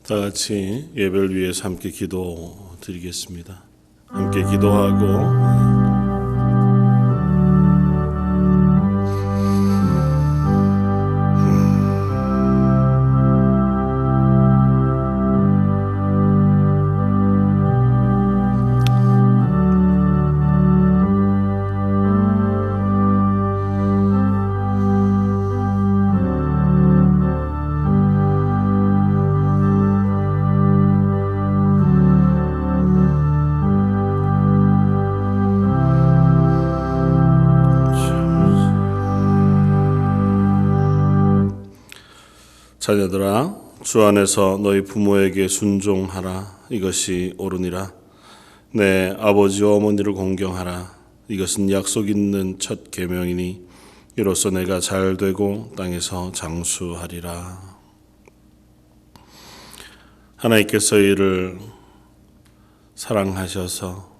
다 같이 예배를 위해서 함께 기도 드리겠습니다. 함께 기도하고 자녀들아, 주 안에서 너희 부모에게 순종하라. 이것이 옳으니라. 내 아버지와 어머니를 공경하라. 이것은 약속 있는 첫 계명이니 이로써 내가 잘 되고 땅에서 장수하리라. 하나님께서 이를 사랑하셔서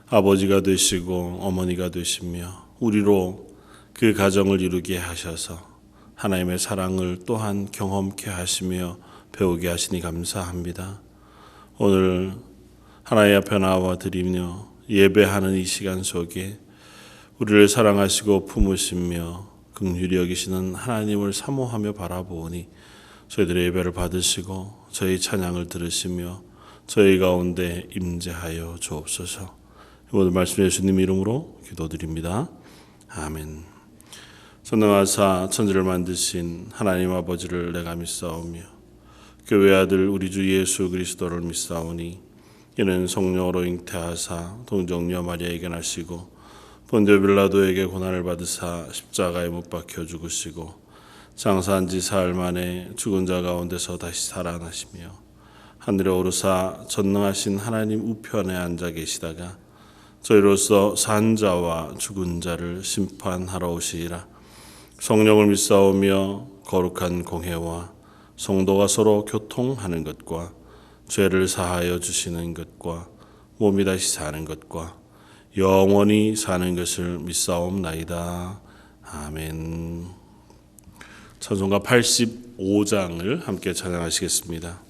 아버지가 되시고 어머니가 되시며 우리로 그 가정을 이루게 하셔서 하나님의 사랑을 또한 경험케 하시며 배우게 하시니 감사합니다. 오늘 하나님 앞에 나와 드리며 예배하는 이 시간 속에 우리를 사랑하시고 품으시며 긍휼히 여기시는 하나님을 사모하며 바라보니 저희들의 예배를 받으시고 저희 찬양을 들으시며 저희 가운데 임재하여 주옵소서. 오늘 말씀 예수님 이름으로 기도드립니다. 아멘. 전능하사 천지를 만드신 하나님 아버지를 내가 믿사오며 그 외아들 우리 주 예수 그리스도를 믿사오니 이는 성령으로 잉태하사 동정녀 마리아에게 나시고 본디오 빌라도에게 고난을 받으사 십자가에 못 박혀 죽으시고 장사한 지 사흘 만에 죽은 자 가운데서 다시 살아나시며 하늘에 오르사 전능하신 하나님 우편에 앉아 계시다가 저희로서 산 자와 죽은 자를 심판하러 오시리라. 성령을 믿사오며 거룩한 공회와 성도가 서로 교통하는 것과 죄를 사하여 주시는 것과 몸이 다시 사는 것과 영원히 사는 것을 믿사옵나이다. 아멘. 찬송가 85장을 함께 찬양하시겠습니다.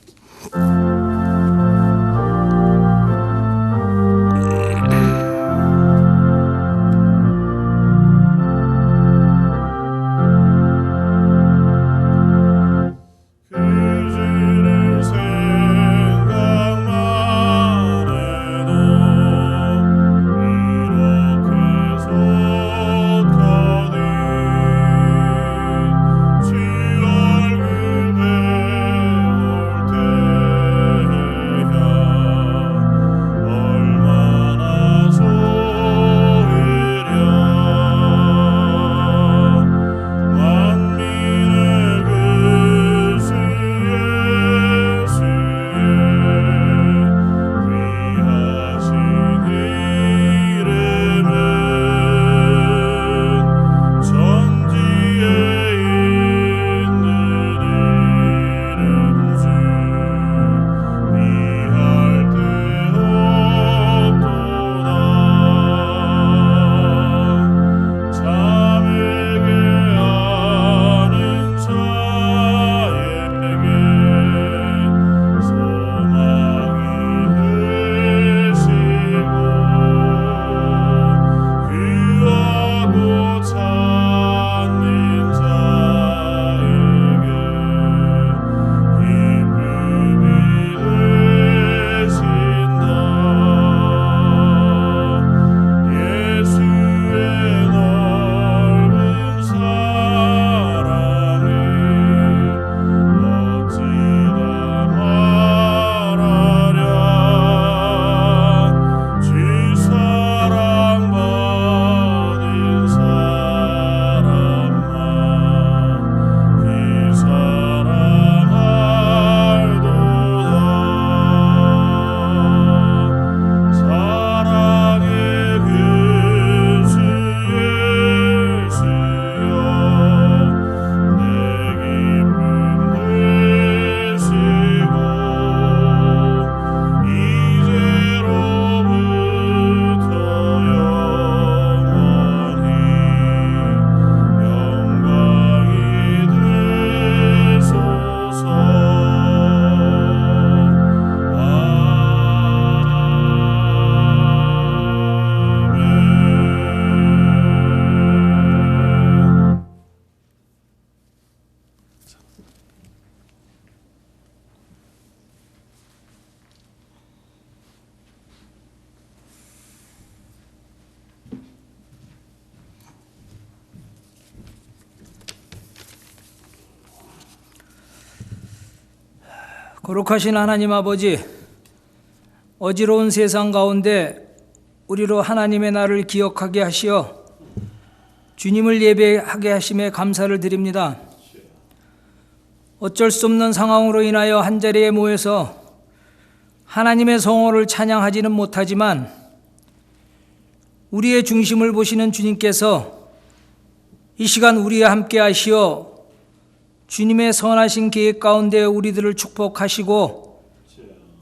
거룩하신 하나님 아버지, 어지러운 세상 가운데 우리로 하나님의 날을 기억하게 하시어 주님을 예배하게 하심에 감사를 드립니다. 어쩔 수 없는 상황으로 인하여 한자리에 모여서 하나님의 성호를 찬양하지는 못하지만 우리의 중심을 보시는 주님께서 이 시간 우리와 함께 하시어 주님의 선하신 계획 가운데 우리들을 축복하시고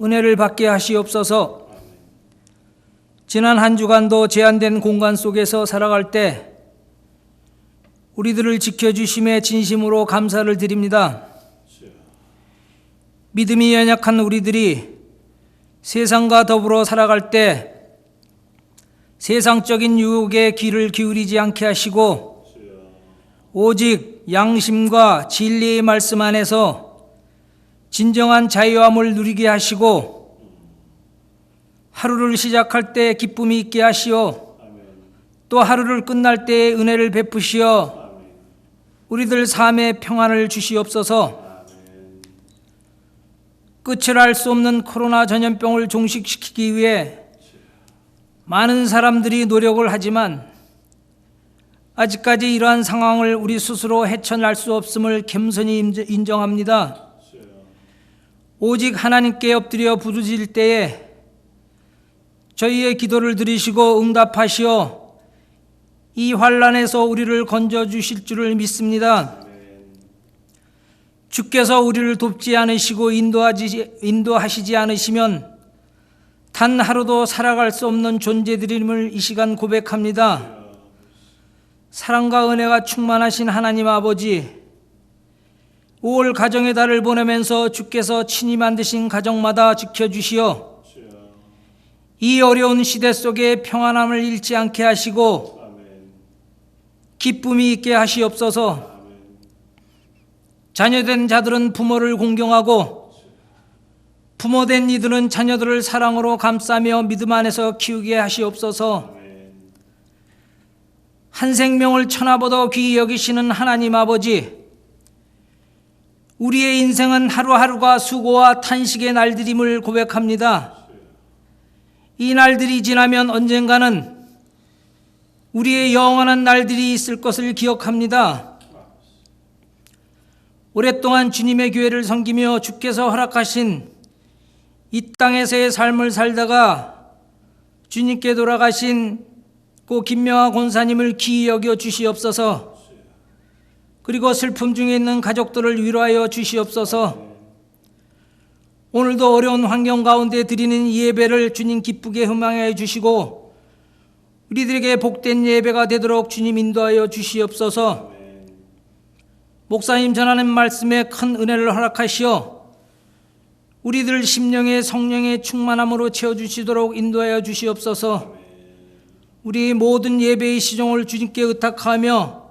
은혜를 받게 하시옵소서. 지난 한 주간도 제한된 공간 속에서 살아갈 때 우리들을 지켜주심에 진심으로 감사를 드립니다. 믿음이 연약한 우리들이 세상과 더불어 살아갈 때 세상적인 유혹에 귀를 기울이지 않게 하시고 오직 양심과 진리의 말씀 안에서 진정한 자유함을 누리게 하시고 하루를 시작할 때 기쁨이 있게 하시어 또 하루를 끝날 때에 은혜를 베푸시어 우리들 삶의 평안을 주시옵소서. 끝을 알 수 없는 코로나 전염병을 종식시키기 위해 많은 사람들이 노력을 하지만 아직까지 이러한 상황을 우리 스스로 헤쳐날 수 없음을 겸손히 인정합니다. 오직 하나님께 엎드려 부르짖을 때에 저희의 기도를 들으시고 응답하시어 이 환난에서 우리를 건져주실 줄을 믿습니다. 주께서 우리를 돕지 않으시고 인도하시지 않으시면 단 하루도 살아갈 수 없는 존재들임을 이 시간 고백합니다. 사랑과 은혜가 충만하신 하나님 아버지, 5월 가정의 달을 보내면서 주께서 친히 만드신 가정마다 지켜주시어 이 어려운 시대 속에 평안함을 잃지 않게 하시고 기쁨이 있게 하시옵소서. 자녀된 자들은 부모를 공경하고 부모된 이들은 자녀들을 사랑으로 감싸며 믿음 안에서 키우게 하시옵소서. 한 생명을 천하보다 귀히 여기시는 하나님 아버지, 우리의 인생은 하루하루가 수고와 탄식의 날들임을 고백합니다. 이 날들이 지나면 언젠가는 우리의 영원한 날들이 있을 것을 기억합니다. 오랫동안 주님의 교회를 섬기며 주께서 허락하신 이 땅에서의 삶을 살다가 주님께 돌아가신 고 김명하 권사님을 귀히 여겨 주시옵소서. 그리고 슬픔 중에 있는 가족들을 위로하여 주시옵소서. 오늘도 어려운 환경 가운데 드리는 이 예배를 주님 기쁘게 흠망하여 주시고 우리들에게 복된 예배가 되도록 주님 인도하여 주시옵소서. 목사님 전하는 말씀에 큰 은혜를 허락하시어 우리들 심령의 성령의 충만함으로 채워주시도록 인도하여 주시옵소서. 우리 모든 예배의 시종을 주님께 의탁하며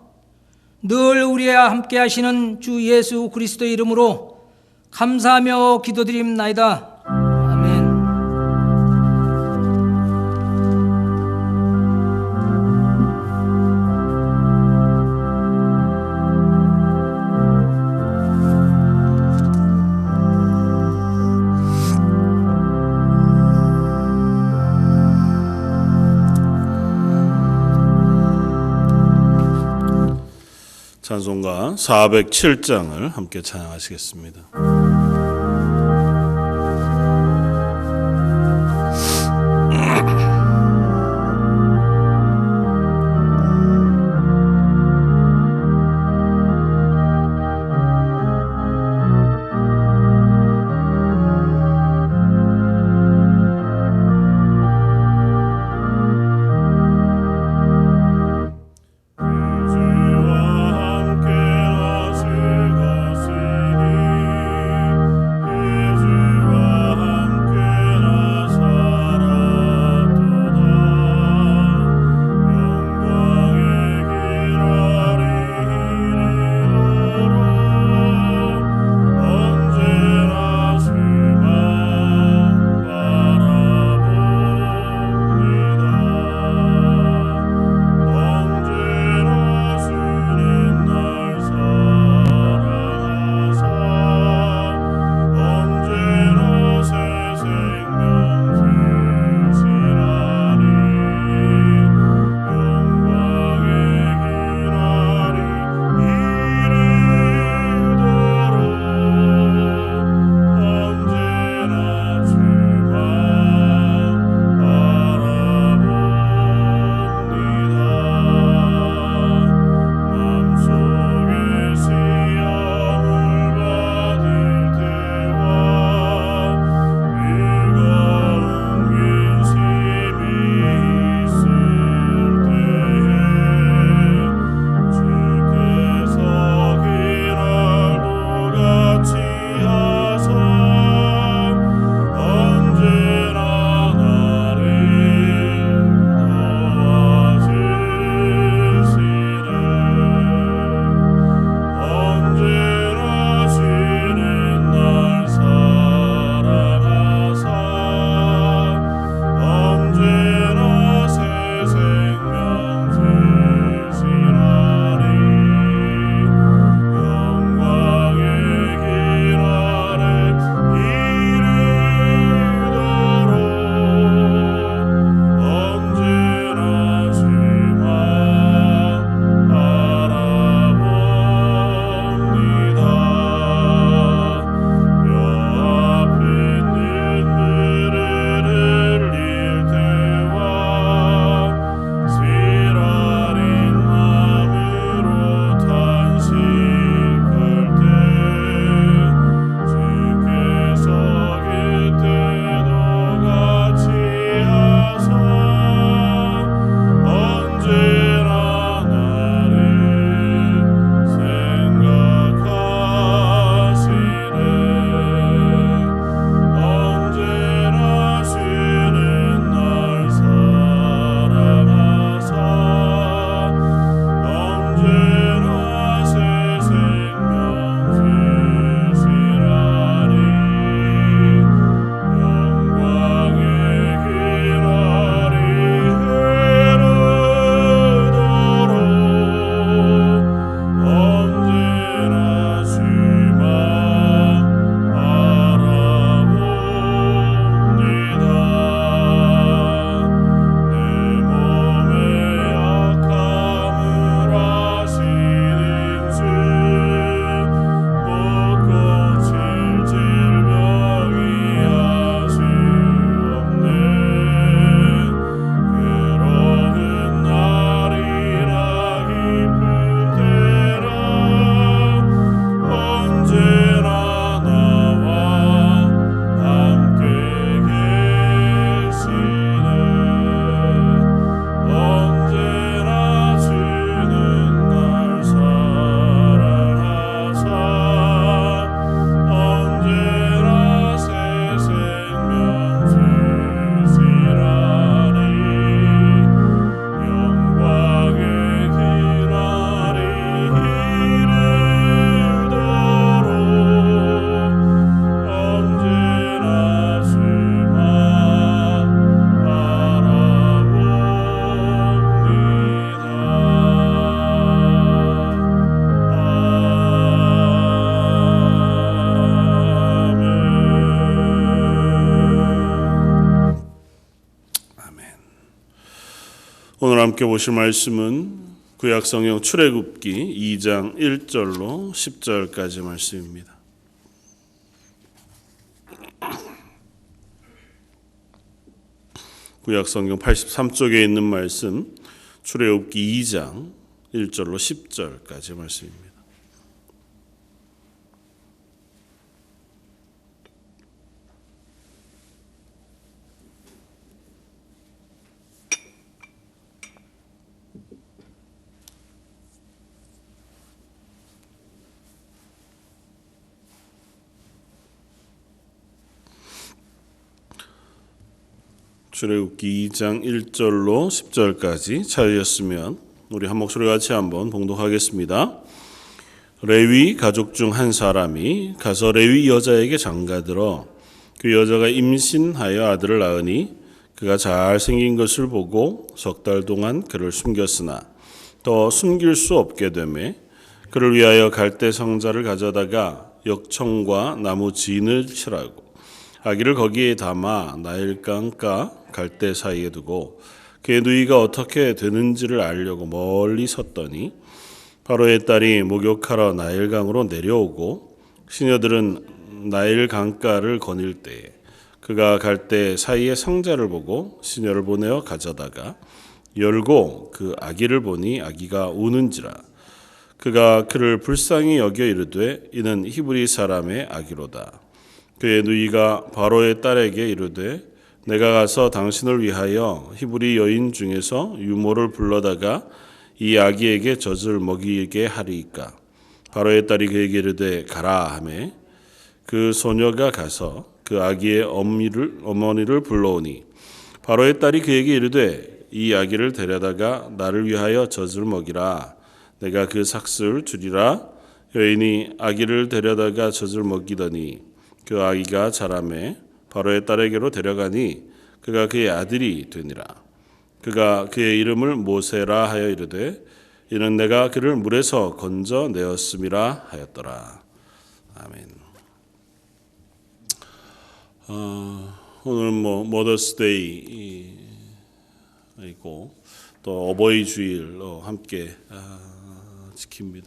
늘 우리와 함께 하시는 주 예수 그리스도의 이름으로 감사하며 기도드립나이다. 아멘. 찬송가 407장을 함께 찬양하시겠습니다. 함께 보실 말씀은 구약성경 출애굽기 2장 1절로 10절까지 말씀입니다. 구약성경 83쪽에 있는 말씀 출애굽기 2장 1절로 10절까지 말씀입니다. 출애굽기 2장 1절로 10절까지 찾으셨으면 우리 한 목소리 같이 한번 봉독하겠습니다. 레위 가족 중 한 사람이 가서 레위 여자에게 장가들어 그 여자가 임신하여 아들을 낳으니 그가 잘생긴 것을 보고 석 달 동안 그를 숨겼으나 더 숨길 수 없게 되매 그를 위하여 갈대 성자를 가져다가 역청과 나무 진을 칠하고 아기를 거기에 담아 나일강가 갈대 사이에 두고 그의 누이가 어떻게 되는지를 알려고 멀리 섰더니 바로의 딸이 목욕하러 나일강으로 내려오고 시녀들은 나일강가를 거닐 때에 그가 갈대 사이에 성자를 보고 시녀를 보내어 가져다가 열고 그 아기를 보니 아기가 우는지라 그가 그를 불쌍히 여겨 이르되 이는 히브리 사람의 아기로다. 그의 누이가 바로의 딸에게 이르되 내가 가서 당신을 위하여 히브리 여인 중에서 유모를 불러다가 이 아기에게 젖을 먹이게 하리이까. 바로의 딸이 그에게 이르되 가라 하매 그 소녀가 가서 그 아기의 어머니를 불러오니 바로의 딸이 그에게 이르되 이 아기를 데려다가 나를 위하여 젖을 먹이라. 내가 그 삭슬 주리라. 여인이 아기를 데려다가 젖을 먹이더니 그 아기가 자라매 바로의 딸에게로 데려가니 그가 그의 아들이 되니라. 그가 그의 이름을 모세라 하여 이르되 이는 내가 그를 물에서 건져내었음이라 하였더라. 아멘. 오늘 머더스데이이고 또 어버이 주일로 함께 지킵니다.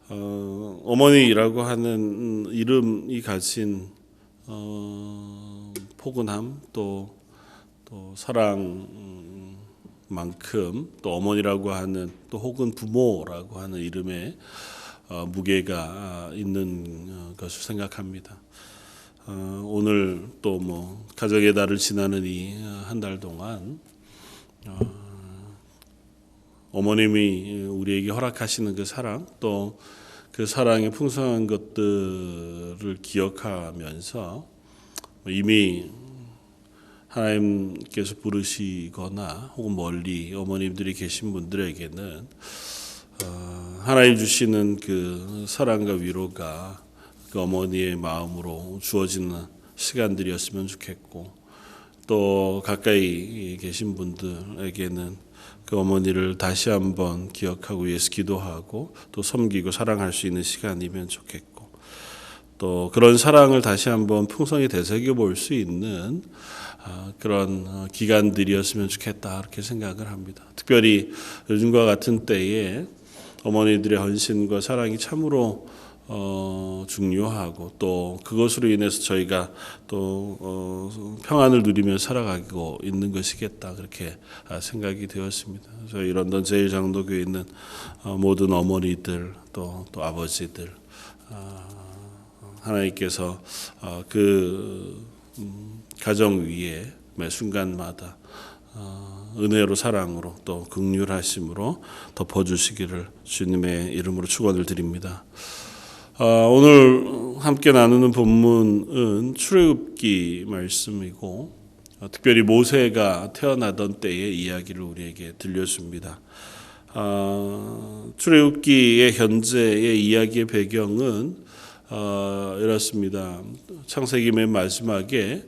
어머니라고 하는 이름이 가진 포근함 또 사랑만큼 또 어머니라고 하는 또 혹은 부모라고 하는 이름에 무게가 있는 것을 생각합니다. 오늘 또 가족의 달을 지나는 이 한 달 동안 어머님이 우리에게 허락하시는 그 사랑 또 그 사랑의 풍성한 것들을 기억하면서 이미 하나님께서 부르시거나 혹은 멀리 어머님들이 계신 분들에게는 하나님 주시는 그 사랑과 위로가 그 어머니의 마음으로 주어지는 시간들이었으면 좋겠고 또 가까이 계신 분들에게는 그 어머니를 다시 한번 기억하고 위해서 기도하고 또 섬기고 사랑할 수 있는 시간이면 좋겠고 또 그런 사랑을 다시 한번 풍성히 되새겨 볼 수 있는 그런 기간들이었으면 좋겠다 그렇게 생각을 합니다. 특별히 요즘과 같은 때에 어머니들의 헌신과 사랑이 참으로 중요하고 또 그것으로 인해서 저희가 또 평안을 누리며 살아가고 있는 것이겠다 그렇게 생각이 되었습니다. 저희 런던 제일장로교에 있는 모든 어머니들 또 아버지들 하나님께서 그 가정 위에 매 순간마다 은혜로 사랑으로 또 긍휼하심으로 덮어주시기를 주님의 이름으로 축원을 드립니다. 오늘 함께 나누는 본문은 출애굽기 말씀이고 특별히 모세가 태어나던 때의 이야기를 우리에게 들려줍니다. 출애굽기의 현재의 이야기의 배경은 이렇습니다. 창세기 맨 마지막에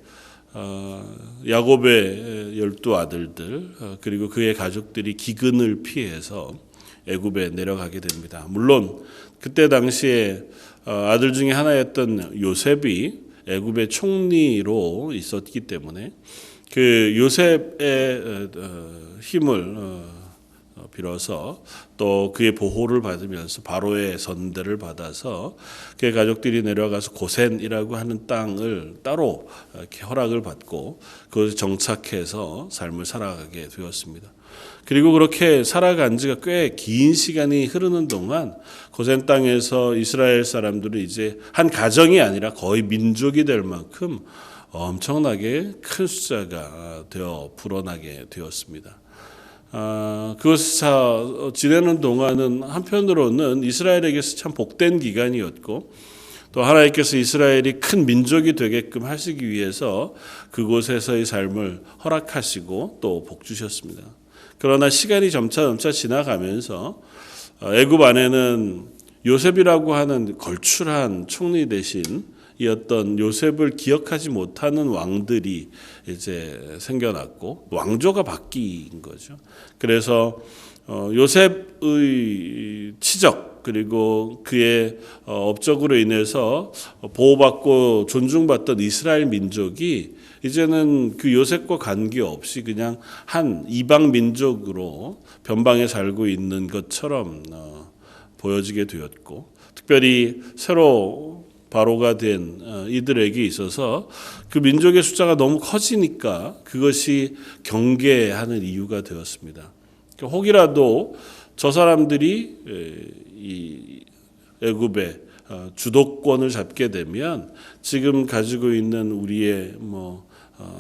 야곱의 12 아들들 그리고 그의 가족들이 기근을 피해서 애굽에 내려가게 됩니다. 물론 그때 당시에 아들 중에 하나였던 요셉이 애굽의 총리로 있었기 때문에 그 요셉의 힘을 빌어서 또 그의 보호를 받으면서 바로의 선대를 받아서 그의 가족들이 내려가서 고센이라고 하는 땅을 따로 이렇게 허락을 받고 그것에 정착해서 삶을 살아가게 되었습니다. 그리고 그렇게 살아간 지가 꽤 긴 시간이 흐르는 동안 고센 땅에서 이스라엘 사람들은 이제 한 가정이 아니라 거의 민족이 될 만큼 엄청나게 큰 숫자가 되어 불어나게 되었습니다. 그것을 지내는 동안은 한편으로는 이스라엘에게서 참 복된 기간이었고 또 하나님께서 이스라엘이 큰 민족이 되게끔 하시기 위해서 그곳에서의 삶을 허락하시고 또 복 주셨습니다. 그러나 시간이 점차 지나가면서 애굽 안에는 요셉이라고 하는 걸출한 총리 대신 이 어떤 요셉을 기억하지 못하는 왕들이 이제 생겨났고 왕조가 바뀐 거죠. 그래서 요셉의 치적 그리고 그의 업적으로 인해서 보호받고 존중받던 이스라엘 민족이 이제는 그 요셉과 관계없이 그냥 한 이방 민족으로 변방에 살고 있는 것처럼 보여지게 되었고 특별히 새로 바로가 된 이들에게 있어서 그 민족의 숫자가 너무 커지니까 그것이 경계하는 이유가 되었습니다. 혹이라도 저 사람들이 이 애굽의 주도권을 잡게 되면 지금 가지고 있는 우리의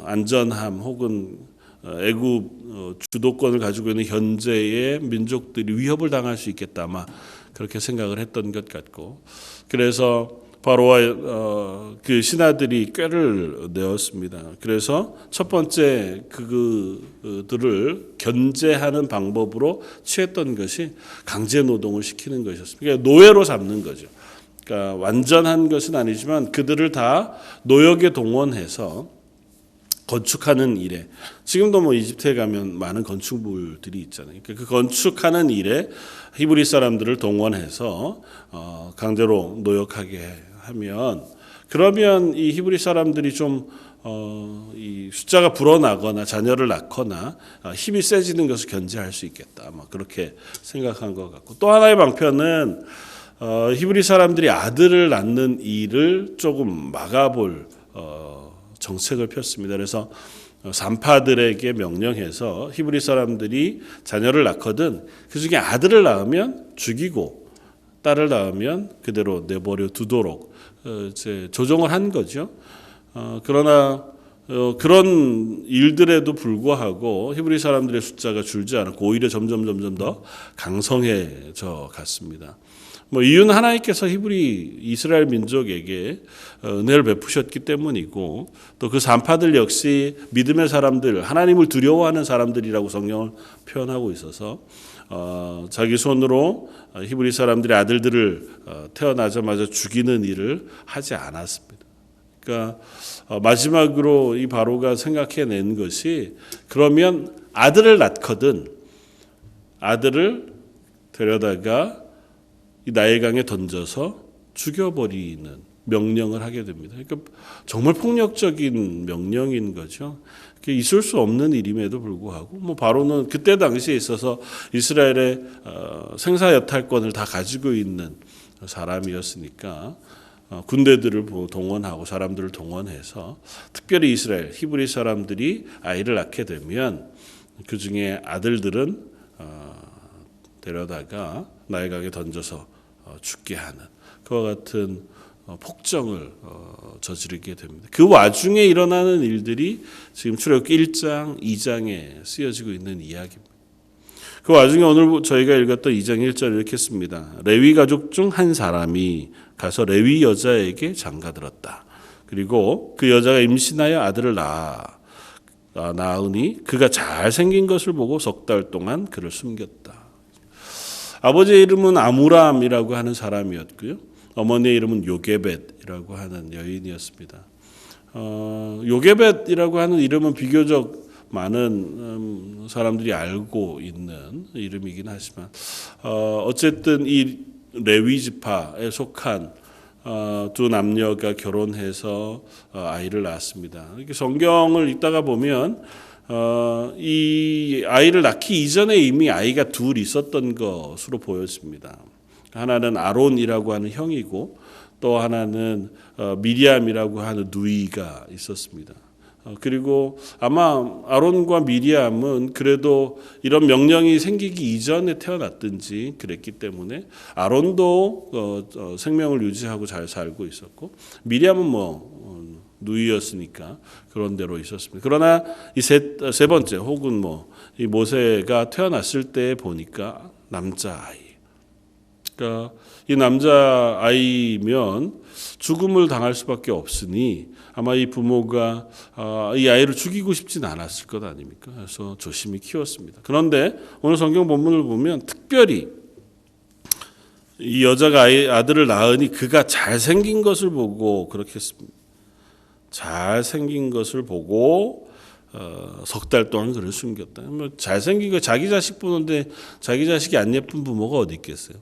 안전함 혹은 애굽 주도권을 가지고 있는 현재의 민족들이 위협을 당할 수 있겠다 아마 그렇게 생각을 했던 것 같고 그래서 바로와 그 신하들이 꾀를 내었습니다. 그래서 첫 번째 그들을 견제하는 방법으로 취했던 것이 강제 노동을 시키는 것이었습니다. 그러니까 노예로 잡는 거죠. 그러니까 완전한 것은 아니지만 그들을 다 노역에 동원해서 건축하는 일에 지금도 이집트에 가면 많은 건축물들이 있잖아요. 그 건축하는 일에 히브리 사람들을 동원해서 강제로 노역하게 하면 그러면 이 히브리 사람들이 좀 이 숫자가 불어나거나 자녀를 낳거나 힘이 세지는 것을 견제할 수 있겠다. 그렇게 생각한 것 같고 또 하나의 방편은 히브리 사람들이 아들을 낳는 일을 조금 막아볼 정책을 폈습니다. 그래서 산파들에게 명령해서 히브리 사람들이 자녀를 낳거든 그 중에 아들을 낳으면 죽이고 딸을 낳으면 그대로 내버려 두도록 이제 조정을 한 거죠. 그러나 그런 일들에도 불구하고 히브리 사람들의 숫자가 줄지 않았고 오히려 점점 더 강성해져 갔습니다. 이유는 하나님께서 히브리 이스라엘 민족에게 은혜를 베푸셨기 때문이고 또 그 산파들 역시 믿음의 사람들, 하나님을 두려워하는 사람들이라고 성경을 표현하고 있어서 자기 손으로 히브리 사람들의 아들들을 태어나자마자 죽이는 일을 하지 않았습니다. 그러니까 마지막으로 이 바로가 생각해낸 것이 그러면 아들을 낳거든 아들을 데려다가 이 나일강에 던져서 죽여버리는 명령을 하게 됩니다. 그러니까 정말 폭력적인 명령인 거죠. 있을 수 없는 일임에도 불구하고 바로는 그때 당시에 있어서 이스라엘의 생사여탈권을 다 가지고 있는 사람이었으니까 군대들을 동원하고 사람들을 동원해서 특별히 이스라엘 히브리 사람들이 아이를 낳게 되면 그 중에 아들들은 데려다가 나일강에 던져서 죽게 하는 그와 같은 폭정을 저지르게 됩니다. 그 와중에 일어나는 일들이 지금 출애굽기 1장, 2장에 쓰여지고 있는 이야기입니다. 그 와중에 오늘 저희가 읽었던 2장 1절 이렇게 씁니다. 레위 가족 중 한 사람이 가서 레위 여자에게 장가들었다. 그리고 그 여자가 임신하여 아들을 낳으니 그가 잘생긴 것을 보고 석 달 동안 그를 숨겼다. 아버지의 이름은 아무람이라고 하는 사람이었고요. 어머니의 이름은 요게벳이라고 하는 여인이었습니다. 요게벳이라고 하는 이름은 비교적 많은 사람들이 알고 있는 이름이긴 하지만 어쨌든 이 레위 지파에 속한 두 남녀가 결혼해서 아이를 낳았습니다. 이렇게 성경을 읽다가 보면 이 아이를 낳기 이전에 이미 아이가 둘 있었던 것으로 보여집니다. 하나는 아론이라고 하는 형이고 또 하나는 미리암이라고 하는 누이가 있었습니다. 그리고 아마 아론과 미리암은 그래도 이런 명령이 생기기 이전에 태어났든지 그랬기 때문에 아론도 생명을 유지하고 잘 살고 있었고 미리암은 누이였으니까 그런 대로 있었습니다. 그러나 이 세 번째 혹은 이 모세가 태어났을 때 보니까 남자아이. 그러니까 이 남자아이면 죽음을 당할 수밖에 없으니 아마 이 부모가 이 아이를 죽이고 싶진 않았을 것 아닙니까? 그래서 조심히 키웠습니다. 그런데 오늘 성경 본문을 보면 특별히 이 여자가 아들을 낳으니 그가 잘생긴 것을 보고 그렇게 했습니다. 잘생긴 것을 보고 석 달 동안 그를 숨겼다. 잘생긴 거 자기 자식 보는데 자기 자식이 안 예쁜 부모가 어디 있겠어요?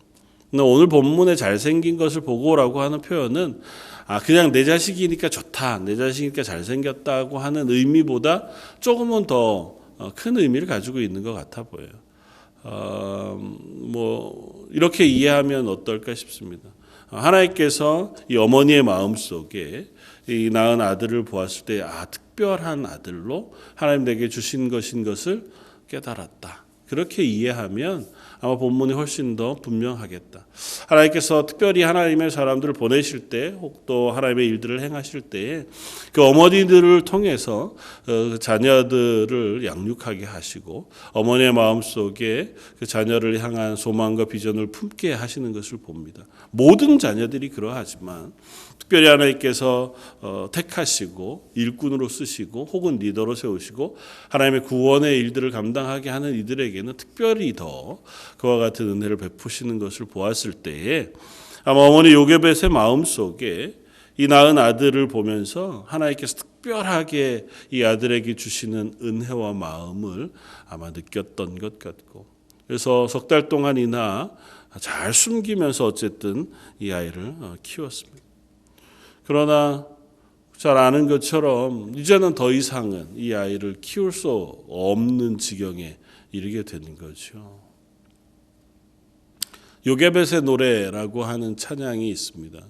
오늘 본문에 잘생긴 것을 보고라고 하는 표현은 그냥 내 자식이니까 좋다, 내 자식이니까 잘생겼다고 하는 의미보다 조금은 더 큰 의미를 가지고 있는 것 같아 보여요. 이렇게 이해하면 어떨까 싶습니다. 하나님께서 이 어머니의 마음 속에 이 낳은 아들을 보았을 때 특별한 아들로 하나님 내게 주신 것인 것을 깨달았다. 그렇게 이해하면 아마 본문이 훨씬 더 분명하겠다. 하나님께서 특별히 하나님의 사람들을 보내실 때, 혹 또 하나님의 일들을 행하실 때에 그 어머니들을 통해서 자녀들을 양육하게 하시고 어머니의 마음속에 그 자녀를 향한 소망과 비전을 품게 하시는 것을 봅니다. 모든 자녀들이 그러하지만 특별히 하나님께서 택하시고 일꾼으로 쓰시고 혹은 리더로 세우시고 하나님의 구원의 일들을 감당하게 하는 이들에게는 특별히 더 그와 같은 은혜를 베푸시는 것을 보았을 때에 아마 어머니 요게벳의 마음속에 이 낳은 아들을 보면서 하나님께서 특별하게 이 아들에게 주시는 은혜와 마음을 아마 느꼈던 것 같고 그래서 석 달 동안이나 잘 숨기면서 어쨌든 이 아이를 키웠습니다. 그러나 잘 아는 것처럼 이제는 더 이상은 이 아이를 키울 수 없는 지경에 이르게 되는 거죠. 요게벳의 노래라고 하는 찬양이 있습니다.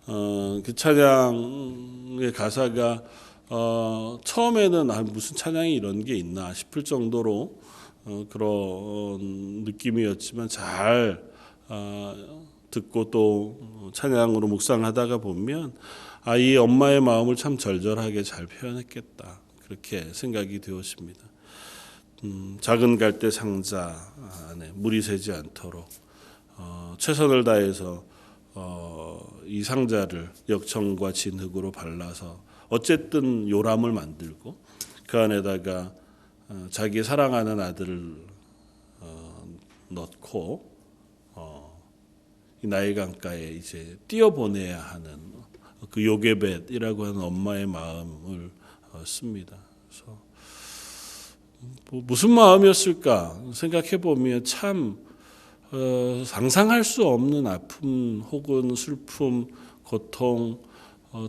그 찬양의 가사가 처음에는 무슨 찬양이 이런 게 있나 싶을 정도로 그런 느낌이었지만 잘 듣고 또 찬양으로 묵상하다가 보면 이 엄마의 마음을 참 절절하게 잘 표현했겠다 그렇게 생각이 되었습니다. 작은 갈대 상자 안에 물이 새지 않도록 최선을 다해서 이 상자를 역청과 진흙으로 발라서 어쨌든 요람을 만들고 그 안에다가 자기 사랑하는 아들을 넣고 이 나일 강가에 이제 뛰어보내야 하는 그 요게벳이라고 하는 엄마의 마음을 씁니다. 그래서 무슨 마음이었을까 생각해 보면 참 상상할 수 없는 아픔 혹은 슬픔, 고통,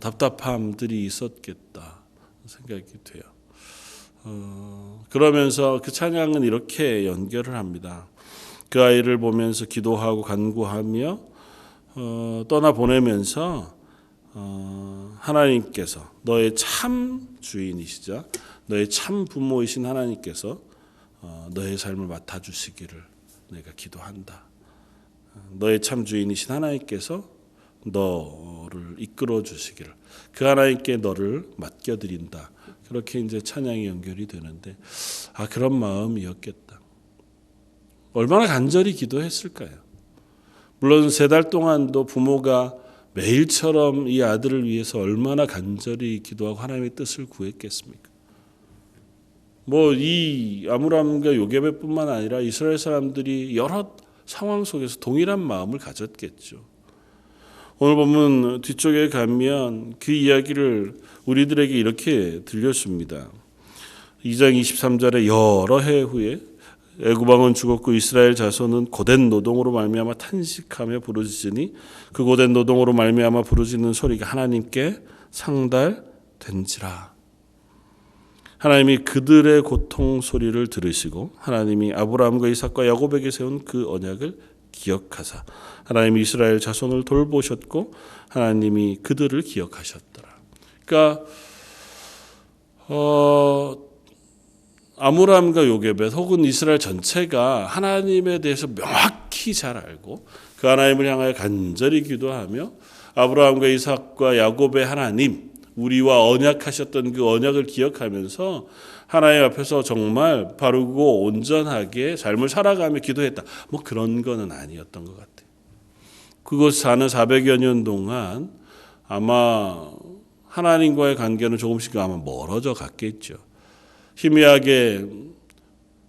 답답함들이 있었겠다 생각이 돼요. 그러면서 그 찬양은 이렇게 연결을 합니다. 그 아이를 보면서 기도하고 간구하며 떠나보내면서 하나님께서 너의 참 주인이시자 너의 참 부모이신 하나님께서 너의 삶을 맡아주시기를 내가 기도한다. 너의 참 주인이신 하나님께서 너를 이끌어 주시기를 그 하나님께 너를 맡겨드린다. 그렇게 이제 찬양이 연결이 되는데 그런 마음이었겠다. 얼마나 간절히 기도했을까요? 물론 3달 동안도 부모가 매일처럼 이 아들을 위해서 얼마나 간절히 기도하고 하나님의 뜻을 구했겠습니까? 이 아므람과 요게벳뿐만 아니라 이스라엘 사람들이 여러 상황 속에서 동일한 마음을 가졌겠죠. 오늘 보면 뒤쪽에 가면 그 이야기를 우리들에게 이렇게 들려줍니다. 2장 23절에 여러 해 후에 애굽 왕은 죽었고 이스라엘 자손은 고된 노동으로 말미암아 탄식하며 부르짖으니 그 고된 노동으로 말미암아 부르짖는 소리가 하나님께 상달된지라. 하나님이 그들의 고통 소리를 들으시고 하나님이 아브라함과 이삭과 야곱에게 세운 그 언약을 기억하사 하나님이 이스라엘 자손을 돌보셨고 하나님이 그들을 기억하셨더라. 그러니까 아므람과 요게벳 혹은 이스라엘 전체가 하나님에 대해서 명확히 잘 알고 그 하나님을 향하여 간절히 기도하며 아브라함과 이삭과 야곱의 하나님, 우리와 언약하셨던 그 언약을 기억하면서 하나님 앞에서 정말 바르고 온전하게 삶을 살아가며 기도했다. 뭐 그런 거는 아니었던 것 같아요. 그곳 사는 400여 년 동안 아마 하나님과의 관계는 조금씩 아마 멀어져 갔겠죠. 희미하게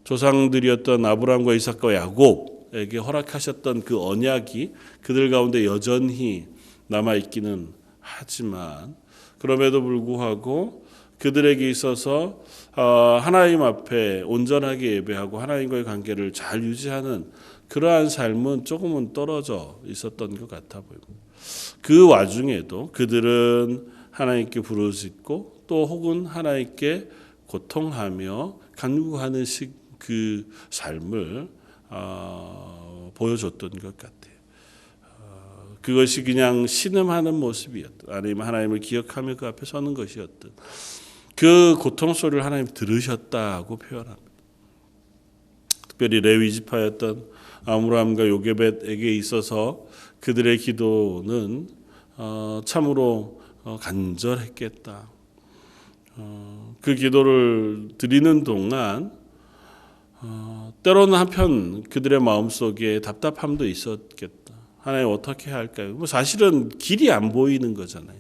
조상들이었던 아브라함과 이삭과 야곱에게 허락하셨던 그 언약이 그들 가운데 여전히 남아있기는 하지만 그럼에도 불구하고 그들에게 있어서 하나님 앞에 온전하게 예배하고 하나님과의 관계를 잘 유지하는 그러한 삶은 조금은 떨어져 있었던 것 같아 보입니다. 그 와중에도 그들은 하나님께 부르짖고 또 혹은 하나님께 고통하며 간구하는 그 삶을 보여줬던 것 같아요. 그것이 그냥 신음하는 모습이었던, 아니면 하나님을 기억하며 그 앞에 서는 것이었던 그 고통 소리를 하나님 들으셨다고 표현합니다. 특별히 레위 지파였던 아므람과 요게벳에게 있어서 그들의 기도는 참으로 간절했겠다. 그 기도를 드리는 동안 때로는 한편 그들의 마음속에 답답함도 있었겠다. 하나님 어떻게 할까요? 뭐 사실은 길이 안 보이는 거잖아요.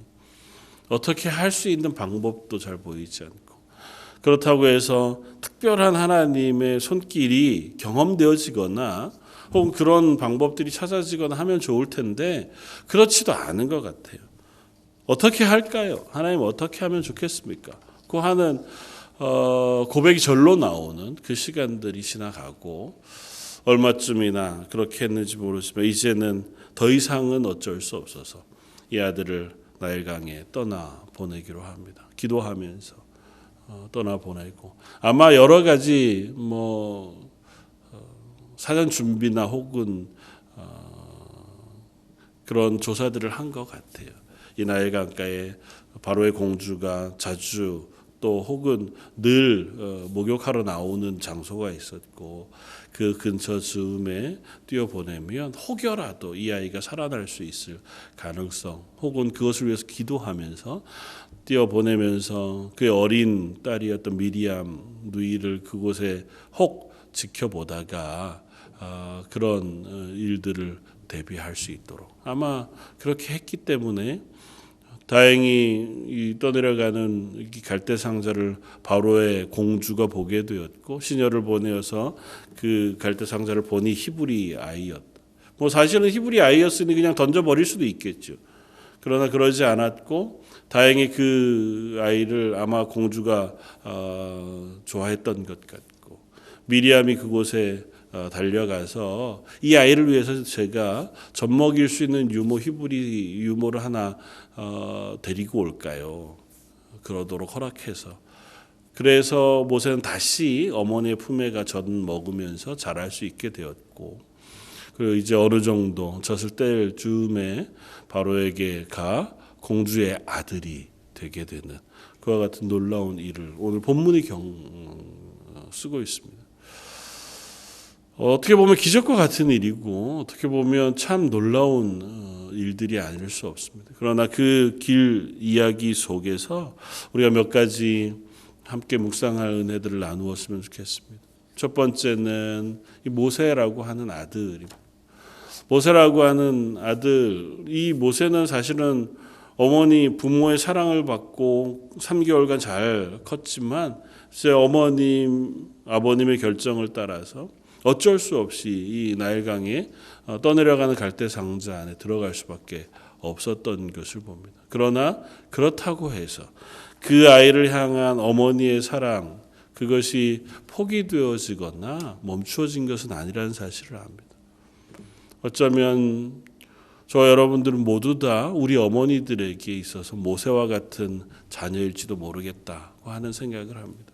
어떻게 할 수 있는 방법도 잘 보이지 않고 그렇다고 해서 특별한 하나님의 손길이 경험되어지거나 혹은 그런 방법들이 찾아지거나 하면 좋을 텐데 그렇지도 않은 것 같아요. 어떻게 할까요? 하나님 어떻게 하면 좋겠습니까? 그 하는 고백이 절로 나오는 그 시간들이 지나가고 얼마쯤이나 그렇게 했는지 모르지만 이제는 더 이상은 어쩔 수 없어서 이 아들을 나일강에 떠나 보내기로 합니다. 기도하면서 떠나 보내고 아마 여러 가지 사전 준비나 혹은 그런 조사들을 한 것 같아요. 이 나일강가에 바로의 공주가 자주 또 혹은 늘 목욕하러 나오는 장소가 있었고 그 근처 즈음에 뛰어보내면 혹여라도 이 아이가 살아날 수 있을 가능성 혹은 그것을 위해서 기도하면서 뛰어보내면서 그의 어린 딸이었던 미리암 누이를 그곳에 혹 지켜보다가 그런 일들을 대비할 수 있도록 아마 그렇게 했기 때문에 다행히 이 떠내려가는 이 갈대 상자를 바로의 공주가 보게 되었고 시녀를 보내어서 그 갈대 상자를 보니 히브리 아이였다. 뭐 사실은 히브리 아이였으니 그냥 던져버릴 수도 있겠죠. 그러나 그러지 않았고 다행히 그 아이를 아마 공주가 좋아했던 것 같고 미리암이 그곳에 달려가서 이 아이를 위해서 제가 젖먹일 수 있는 유모 히브리 유모를 하나 데리고 올까요? 그러도록 허락해서 그래서 모세는 다시 어머니의 품에가 젖 먹으면서 자랄 수 있게 되었고 그리고 이제 어느 정도 젖을 뗄 즈음에 바로에게 가 공주의 아들이 되게 되는 그와 같은 놀라운 일을 오늘 본문이 쓰고 있습니다. 어떻게 보면 기적과 같은 일이고 어떻게 보면 참 놀라운 일들이 아닐 수 없습니다. 그러나 그 길 이야기 속에서 우리가 몇 가지 함께 묵상할 은혜들을 나누었으면 좋겠습니다. 첫 번째는 이 모세라고 하는 아들입니다. 모세라고 하는 아들, 이 모세는 사실은 어머니 부모의 사랑을 받고 3개월간 잘 컸지만 제 어머님 아버님의 결정을 따라서 어쩔 수 없이 이 나일강에 떠내려가는 갈대 상자 안에 들어갈 수밖에 없었던 것을 봅니다. 그러나 그렇다고 해서 그 아이를 향한 어머니의 사랑, 그것이 포기되어지거나 멈추어진 것은 아니라는 사실을 압니다. 어쩌면 저와 여러분들은 모두 다 우리 어머니들에게 있어서 모세와 같은 자녀일지도 모르겠다고 하는 생각을 합니다.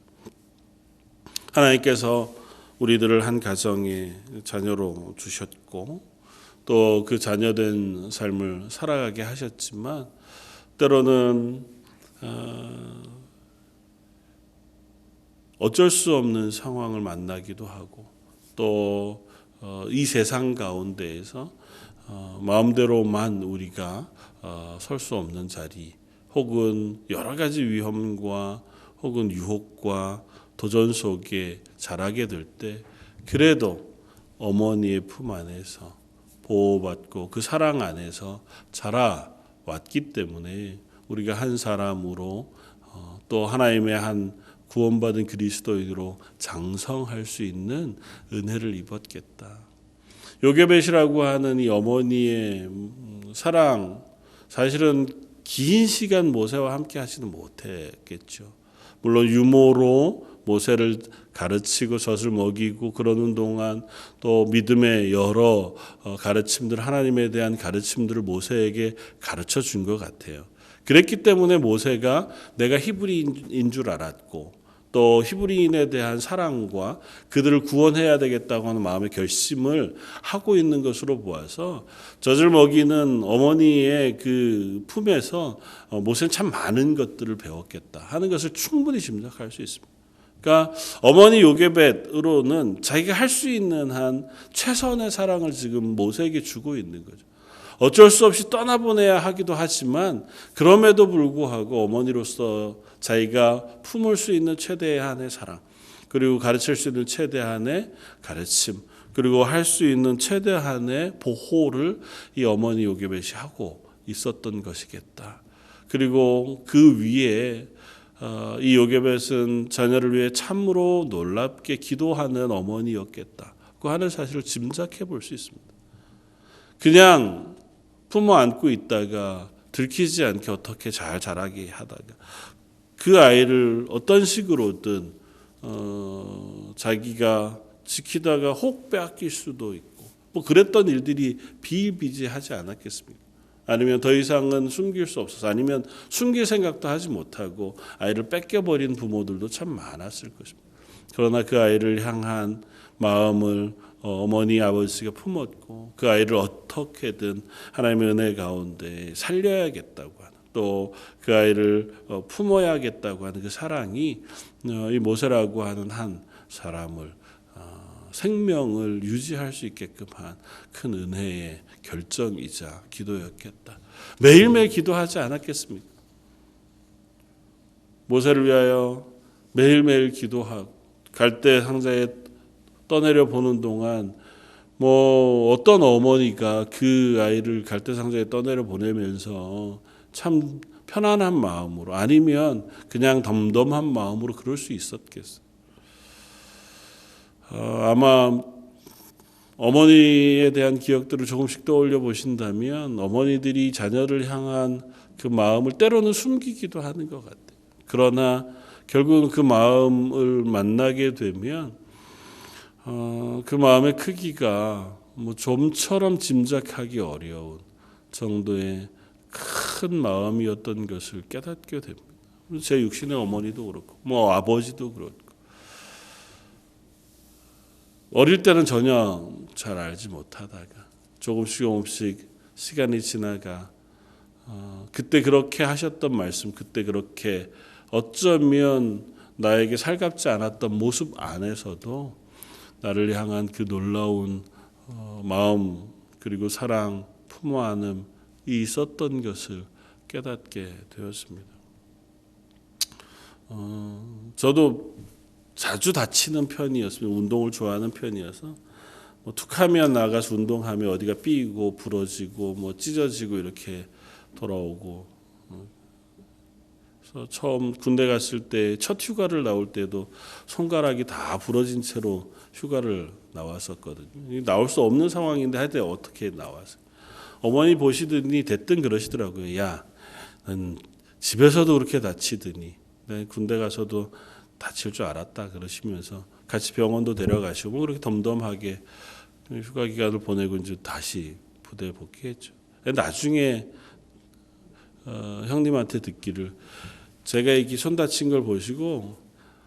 하나님께서 우리들을 한 가정의 자녀로 주셨고 또 그 자녀된 삶을 살아가게 하셨지만 때로는 어쩔 수 없는 상황을 만나기도 하고 또 이 세상 가운데에서 마음대로만 우리가 설 수 없는 자리 혹은 여러 가지 위험과 혹은 유혹과 도전 속에 자라게 될 때 그래도 어머니의 품 안에서 보호받고 그 사랑 안에서 자라왔기 때문에 우리가 한 사람으로 또 하나님의 한 구원받은 그리스도인으로 장성할 수 있는 은혜를 입었겠다. 요게벳이라고 하는 이 어머니의 사랑, 사실은 긴 시간 모세와 함께 하지는 못했겠죠. 물론 유모로 모세를 가르치고 젖을 먹이고 그러는 동안 또 믿음의 여러 가르침들, 하나님에 대한 가르침들을 모세에게 가르쳐 준 것 같아요. 그랬기 때문에 모세가 내가 히브리인 줄 알았고 또 히브리인에 대한 사랑과 그들을 구원해야 되겠다고 하는 마음의 결심을 하고 있는 것으로 보아서 젖을 먹이는 어머니의 그 품에서 모세는 참 많은 것들을 배웠겠다 하는 것을 충분히 짐작할 수 있습니다. 그러니까 어머니 요게벳으로는 자기가 할 수 있는 한 최선의 사랑을 지금 모세에게 주고 있는 거죠. 어쩔 수 없이 떠나보내야 하기도 하지만 그럼에도 불구하고 어머니로서 자기가 품을 수 있는 최대한의 사랑 그리고 가르칠 수 있는 최대한의 가르침 그리고 할 수 있는 최대한의 보호를 이 어머니 요게벳이 하고 있었던 것이겠다. 그리고 그 위에 이 요게벳은 자녀를 위해 참으로 놀랍게 기도하는 어머니였겠다고 하는 사실을 짐작해 볼 수 있습니다. 그냥 품어 안고 있다가 들키지 않게 어떻게 잘 자라게 하다가 그 아이를 어떤 식으로든 자기가 지키다가 혹 빼앗길 수도 있고 뭐 그랬던 일들이 비일비재하지 않았겠습니까? 아니면 더 이상은 숨길 수 없어서 아니면 숨길 생각도 하지 못하고 아이를 뺏겨버린 부모들도 참 많았을 것입니다. 그러나 그 아이를 향한 마음을 어머니 아버지가 품었고 그 아이를 어떻게든 하나님의 은혜 가운데 살려야겠다고 하는 또 그 아이를 품어야겠다고 하는 그 사랑이 이 모세라고 하는 한 사람을 생명을 유지할 수 있게끔 한 큰 은혜의 결정이자 기도였겠다. 매일매일 기도하지 않았겠습니까? 모세를 위하여 매일매일 기도하고 갈대 상자에 떠내려 보는 동안 뭐 어떤 어머니가 그 아이를 갈대 상자에 떠내려 보내면서 참 편안한 마음으로 아니면 그냥 덤덤한 마음으로 그럴 수 있었겠어요. 아마 어머니에 대한 기억들을 조금씩 떠올려 보신다면 어머니들이 자녀를 향한 그 마음을 때로는 숨기기도 하는 것 같아요. 그러나 결국은 그 마음을 만나게 되면 그 마음의 크기가 뭐 좀처럼 짐작하기 어려운 정도의 큰 마음이었던 것을 깨닫게 됩니다. 제 육신의 어머니도 그렇고 뭐 아버지도 그렇고 어릴 때는 전혀 잘 알지 못하다가 조금씩 시간이 지나가 그때 그렇게 하셨던 말씀 그때 그렇게 어쩌면 나에게 살갑지 않았던 모습 안에서도 나를 향한 그 놀라운 마음 그리고 사랑 품어 안음이 있었던 것을 깨닫게 되었습니다. 저도 자주 다치는 편이었습니다. 운동을 좋아하는 편이어서 뭐 툭하면 나가서 운동하면 어디가 삐고 부러지고 뭐 찢어지고 이렇게 돌아오고 그래서 처음 군대 갔을 때 첫 휴가를 나올 때도 손가락이 다 부러진 채로 휴가를 나왔었거든요. 나올 수 없는 상황인데 하여튼 어떻게 나왔어요. 어머니 보시더니 대뜸 그러시더라고요. 야, 넌 집에서도 그렇게 다치더니 군대 가서도 다칠 줄 알았다 그러시면서 같이 병원도 데려가시고 그렇게 덤덤하게 휴가 기간을 보내고 이제 다시 부대에 복귀했죠. 나중에 형님한테 듣기를 제가 이렇게 손 다친 걸 보시고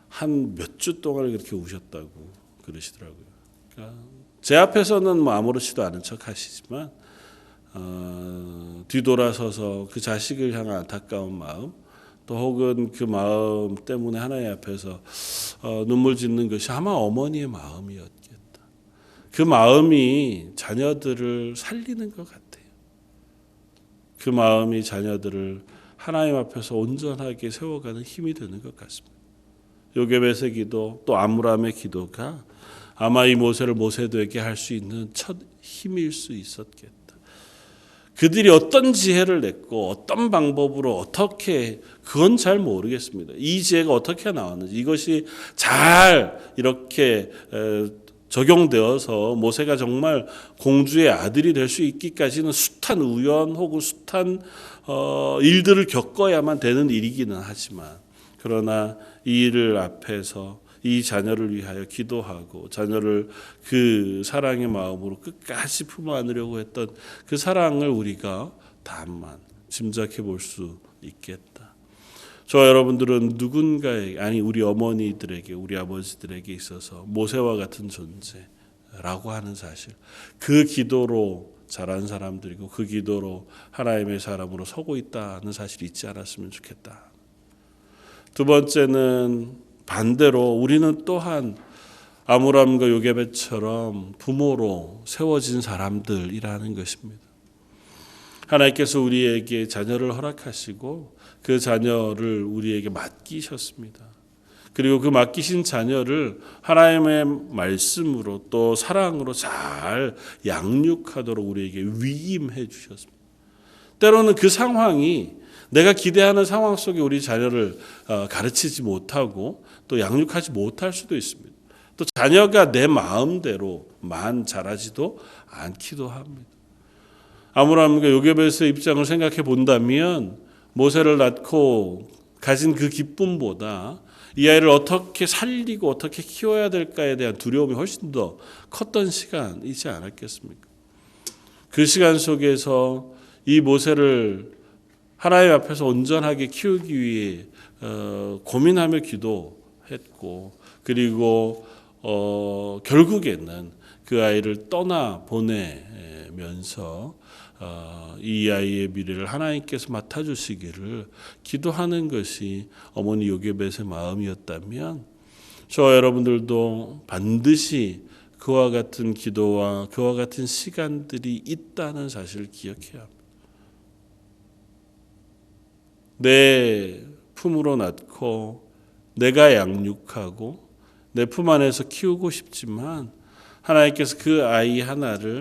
한 몇 주 동안 그렇게 우셨다고 그러시더라고요. 그러니까 제 앞에서는 뭐 아무렇지도 않은 척 하시지만 뒤돌아서서 그 자식을 향한 안타까운 마음 또 혹은 그 마음 때문에 하나님 앞에서 눈물 짓는 것이 아마 어머니의 마음이었겠다. 그 마음이 자녀들을 살리는 것 같아요. 그 마음이 자녀들을 하나님 앞에서 온전하게 세워가는 힘이 되는 것 같습니다. 요게벳의 기도 또 아므람의 기도가 아마 이 모세를 모세되게 할 수 있는 첫 힘일 수 있었겠다. 그들이 어떤 지혜를 냈고 어떤 방법으로 어떻게 그건 잘 모르겠습니다. 이 지혜가 어떻게 나왔는지 이것이 잘 이렇게 적용되어서 모세가 정말 공주의 아들이 될 수 있기까지는 숱한 우연 혹은 숱한 일들을 겪어야만 되는 일이기는 하지만 그러나 이 일을 앞에서 이 자녀를 위하여 기도하고 자녀를 그 사랑의 마음으로 끝까지 품어 안으려고 했던 그 사랑을 우리가 다만 짐작해 볼 수 있겠다. 저와 여러분들은 누군가에게 아니 우리 어머니들에게 우리 아버지들에게 있어서 모세와 같은 존재라고 하는 사실 그 기도로 자란 사람들이고 그 기도로 하나님의 사람으로 서고 있다는 사실이 있지 않았으면 좋겠다. 두 번째는 반대로 우리는 또한 아므람과 요게벳처럼 부모로 세워진 사람들이라는 것입니다. 하나님께서 우리에게 자녀를 허락하시고 그 자녀를 우리에게 맡기셨습니다. 그리고 그 맡기신 자녀를 하나님의 말씀으로 또 사랑으로 잘 양육하도록 우리에게 위임해 주셨습니다. 때로는 그 상황이 내가 기대하는 상황 속에 우리 자녀를 가르치지 못하고 또 양육하지 못할 수도 있습니다. 또 자녀가 내 마음대로만 자라지도 않기도 합니다. 아므람과 요게벳의 입장을 생각해 본다면 모세를 낳고 가진 그 기쁨보다 이 아이를 어떻게 살리고 어떻게 키워야 될까에 대한 두려움이 훨씬 더 컸던 시간이지 않았겠습니까? 그 시간 속에서 이 모세를 하나님 앞에서 온전하게 키우기 위해 고민하며 기도했고 그리고 결국에는 그 아이를 떠나 보내면서 이 아이의 미래를 하나님께서 맡아주시기를 기도하는 것이 어머니 요게벳의 마음이었다면 저와 여러분들도 반드시 그와 같은 기도와 그와 같은 시간들이 있다는 사실을 기억해야 합니다. 내 품으로 낳고 내가 양육하고 내 품 안에서 키우고 싶지만 하나님께서 그 아이 하나를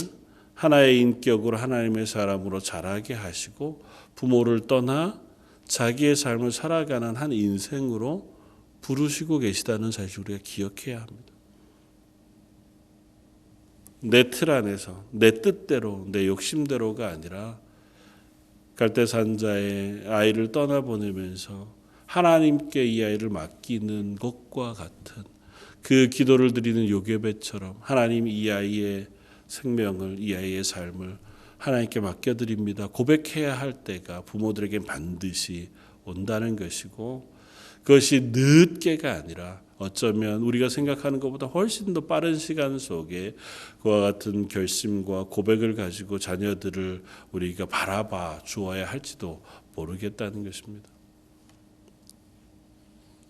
하나의 인격으로 하나님의 사람으로 자라게 하시고 부모를 떠나 자기의 삶을 살아가는 한 인생으로 부르시고 계시다는 사실을 우리가 기억해야 합니다. 내 틀 안에서 내 뜻대로 내 욕심대로가 아니라 갈대산자의 아이를 떠나보내면서 하나님께 이 아이를 맡기는 것과 같은 그 기도를 드리는 요게벳처럼 하나님 이 아이의 생명을 이 아이의 삶을 하나님께 맡겨드립니다. 고백해야 할 때가 부모들에게 반드시 온다는 것이고 그것이 늦게가 아니라 어쩌면 우리가 생각하는 것보다 훨씬 더 빠른 시간 속에 그와 같은 결심과 고백을 가지고 자녀들을 우리가 바라봐 주어야 할지도 모르겠다는 것입니다.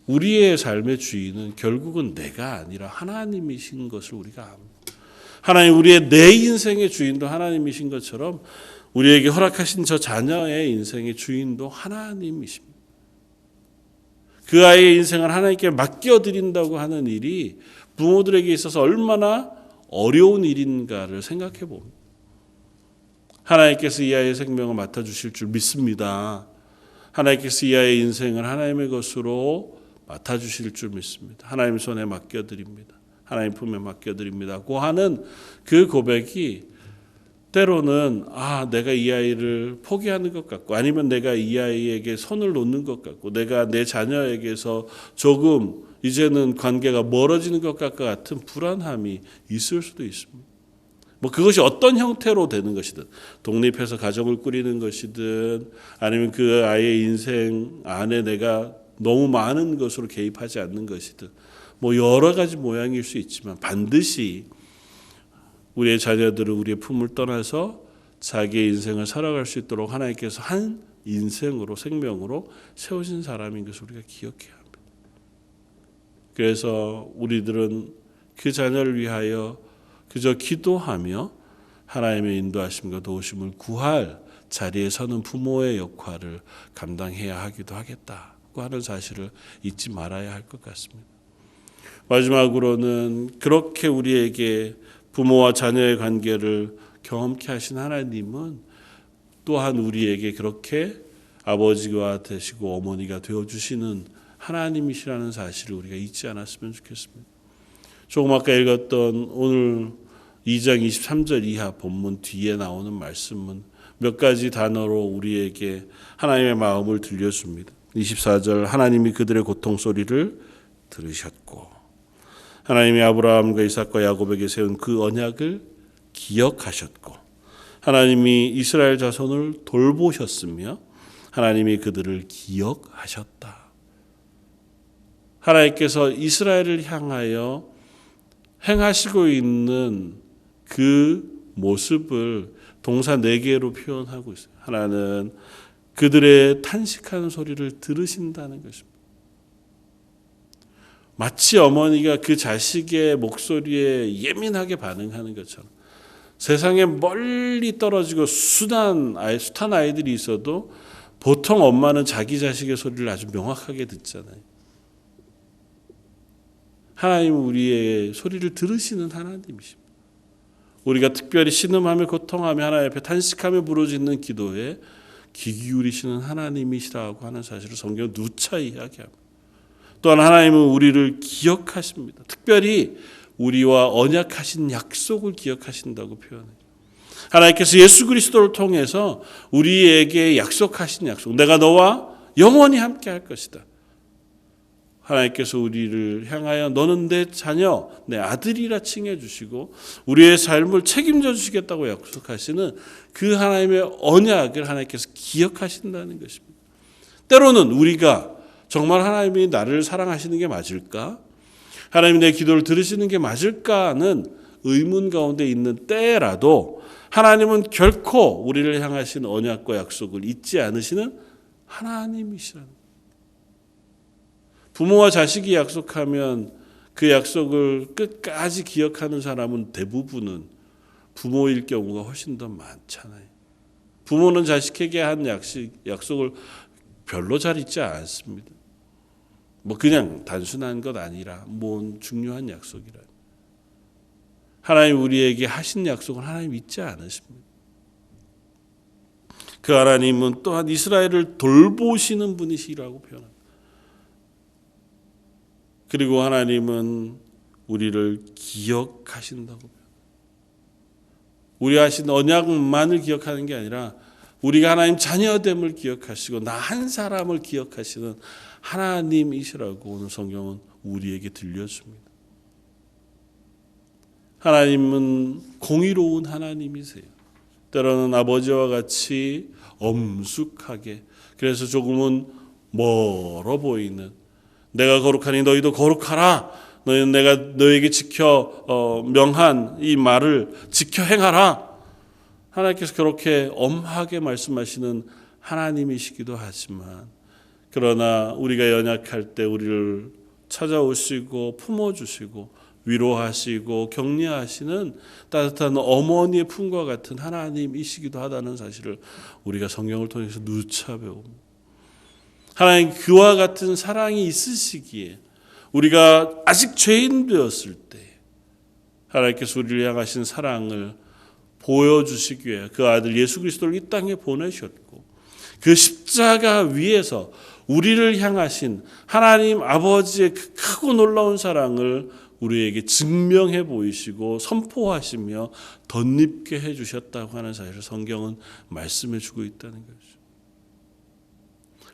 우리의 삶의 주인은 결국은 내가 아니라 하나님이신 것을 우리가 압니다. 하나님 우리의 내 인생의 주인도 하나님이신 것처럼 우리에게 허락하신 저 자녀의 인생의 주인도 하나님이십니다. 그 아이의 인생을 하나님께 맡겨드린다고 하는 일이 부모들에게 있어서 얼마나 어려운 일인가를 생각해 봅니다. 하나님께서 이 아이의 생명을 맡아주실 줄 믿습니다. 하나님께서 이 아이의 인생을 하나님의 것으로 맡아주실 줄 믿습니다. 하나님 손에 맡겨드립니다. 하나님 품에 맡겨드립니다. 고 하는 그 고백이 때로는 내가 이 아이를 포기하는 것 같고, 아니면 내가 이 아이에게 손을 놓는 것 같고, 내가 내 자녀에게서 조금 이제는 관계가 멀어지는 것 같은 불안함이 있을 수도 있습니다. 그것이 어떤 형태로 되는 것이든, 독립해서 가정을 꾸리는 것이든, 아니면 그 아이의 인생 안에 내가 너무 많은 것으로 개입하지 않는 것이든, 여러 가지 모양일 수 있지만 반드시 우리의 자녀들은 우리의 품을 떠나서 자기의 인생을 살아갈 수 있도록 하나님께서 한 인생으로, 생명으로 세우신 사람인 것을 우리가 기억해야 합니다. 그래서 우리들은 그 자녀를 위하여 그저 기도하며 하나님의 인도하심과 도우심을 구할 자리에 서는 부모의 역할을 감당해야 하기도 하겠다고 하는 사실을 잊지 말아야 할 것 같습니다. 마지막으로는 그렇게 우리에게 부모와 자녀의 관계를 경험케 하신 하나님은 또한 우리에게 그렇게 아버지가 되시고 어머니가 되어주시는 하나님이시라는 사실을 우리가 잊지 않았으면 좋겠습니다. 조금 아까 읽었던 오늘 2장 23절 이하 본문 뒤에 나오는 말씀은 몇 가지 단어로 우리에게 하나님의 마음을 들려줍니다. 24절, 하나님이 그들의 고통 소리를 들으셨고, 하나님이 아브라함과 이삭과 야곱에게 세운 그 언약을 기억하셨고, 하나님이 이스라엘 자손을 돌보셨으며 하나님이 그들을 기억하셨다. 하나님께서 이스라엘을 향하여 행하시고 있는 그 모습을 동사 4개로 표현하고 있어요. 하나는 그들의 탄식하는 소리를 들으신다는 것입니다. 마치 어머니가 그 자식의 목소리에 예민하게 반응하는 것처럼, 세상에 멀리 떨어지고 숱한 아이들이 있어도 보통 엄마는 자기 자식의 소리를 아주 명확하게 듣잖아요. 하나님은 우리의 소리를 들으시는 하나님이십니다. 우리가 특별히 신음하며 고통하며 하나님 앞에 탄식하며 부르짖는 기도에 귀 기울이시는 하나님이시라고 하는 사실을 성경은 누차 이야기합니다. 또한 하나님은 우리를 기억하십니다. 특별히 우리와 언약하신 약속을 기억하신다고 표현해요. 하나님께서 예수 그리스도를 통해서 우리에게 약속하신 약속, 내가 너와 영원히 함께 할 것이다. 하나님께서 우리를 향하여 너는 내 자녀, 내 아들이라 칭해 주시고 우리의 삶을 책임져 주시겠다고 약속하시는 그 하나님의 언약을 하나님께서 기억하신다는 것입니다. 때로는 우리가 정말 하나님이 나를 사랑하시는 게 맞을까? 하나님이 내 기도를 들으시는 게 맞을까?는 의문 가운데 있는 때라도 하나님은 결코 우리를 향하신 언약과 약속을 잊지 않으시는 하나님이시라는 거예요. 부모와 자식이 약속하면 그 약속을 끝까지 기억하는 사람은 대부분은 부모일 경우가 훨씬 더 많잖아요. 부모는 자식에게 한 약속을 별로 잘 잊지 않습니다. 그냥 단순한 것 아니라 중요한 약속이라. 하나님 우리에게 하신 약속은 하나님 잊지 않으십니다. 그 하나님은 또한 이스라엘을 돌보시는 분이시라고 표현합니다. 그리고 하나님은 우리를 기억하신다고 표현합니다. 우리 하신 언약만을 기억하는 게 아니라 우리가 하나님 자녀됨을 기억하시고 나 한 사람을 기억하시는 하나님이시라고 오늘 성경은 우리에게 들려줍니다. 하나님은 공의로운 하나님이세요. 때로는 아버지와 같이 엄숙하게, 그래서 조금은 멀어 보이는, 내가 거룩하니 너희도 거룩하라, 너희는 내가 너에게 명한 이 말을 지켜 행하라, 하나님께서 그렇게 엄하게 말씀하시는 하나님이시기도 하지만, 그러나 우리가 연약할 때 우리를 찾아오시고 품어주시고 위로하시고 격려하시는 따뜻한 어머니의 품과 같은 하나님이시기도 하다는 사실을 우리가 성경을 통해서 누차 배웁니다. 하나님 그와 같은 사랑이 있으시기에 우리가 아직 죄인 되었을 때 하나님께서 우리를 향하신 사랑을 보여주시기 위해 그 아들 예수 그리스도를 이 땅에 보내셨고, 그 십자가 위에서 우리를 향하신 하나님 아버지의 그 크고 놀라운 사랑을 우리에게 증명해 보이시고 선포하시며 덧입게 해주셨다고 하는 사실을 성경은 말씀해 주고 있다는 거죠.